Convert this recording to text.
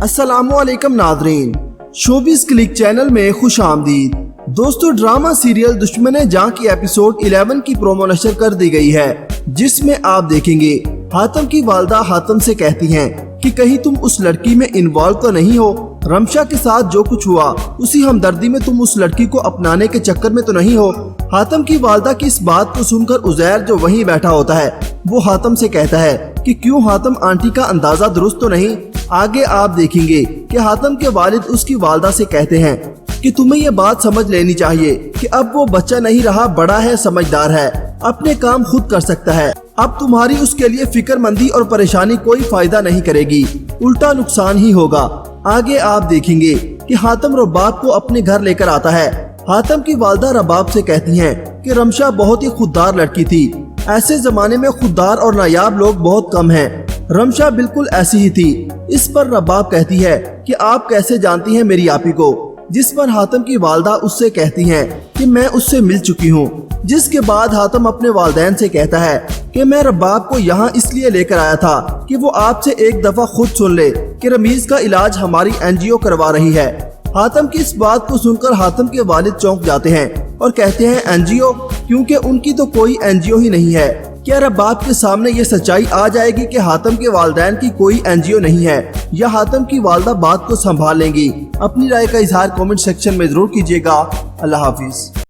अस्सलामुअलैकुम Nadreen, showbiz click channel में खुश आमदीद। दोस्तों, ड्रामा सीरियल दुश्मन जां की एपिसोड 11 की प्रोमो नशर कर दी गई है, जिसमें आप देखेंगे हातम की वालदा हातम से कहती हैं कि कहीं तुम उस लड़की में इन्वॉल्व तो नहीं हो। रमशा के साथ जो कुछ हुआ उसी हमदर्दी में तुम उस लड़की को अपनाने के चक्कर में तो नहीं हो। हातम की वालदा की इस बात को सुनकर उजैर जो वहीं बैठा होता है वो हातम से कहता है कि क्यों हातम, आंटी का अंदाजा दुरुस्त तो नहीं। आगे आप देखेंगे कि हातम के वालिद उसकी वालदा से कहते हैं कि तुम्हें ये बात समझ लेनी चाहिए कि अब वो बच्चा नहीं रहा, बड़ा है, समझदार है, अपने काम खुद कर सकता है। अब तुम्हारी उसके लिए फिक्रमंदी और परेशानी कोई फायदा नहीं करेगी, उल्टा नुकसान ही होगा। आगे आप देखेंगे कि हातम रबाब को अपने घर लेकर आता है। हातम की वालदा रबाब से कहती हैं कि रमशा बहुत ही खुददार लड़की थी, ऐसे जमाने में खुददार और नायाब लोग बहुत कम हैं। रमशा बिल्कुल ऐसी ही थी। इस पर रबाब कहती है कि आप कैसे जानती हैं मेरी आपी को, जिस पर हातम की वालदा उससे कहती हैं कि मैं उससे मिल चुकी हूँ। जिसके बाद हातम अपने वालिदैन से कहता है कि मैं रबाब को यहाँ इसलिए लेकर आया था कि वो आपसे एक दफा खुद सुन ले कि रमीज का इलाज हमारी एनजीओ करवा रही है। हातम की इस बात को सुनकर हातम के वालिद चौंक जाते हैं और कहते हैं एनजीओ, क्योंकि उनकी तो कोई एनजीओ ही नहीं है। क्या रबाब के सामने ये सच्चाई आ जाएगी कि हातम के वालिदैन की कोई एनजीओ नहीं है, या हातम की वालदा बात को संभाल लेंगी? अपनी राय का इजहार कमेंट सेक्शन में जरूर कीजिएगा। अल्लाह हाफिज।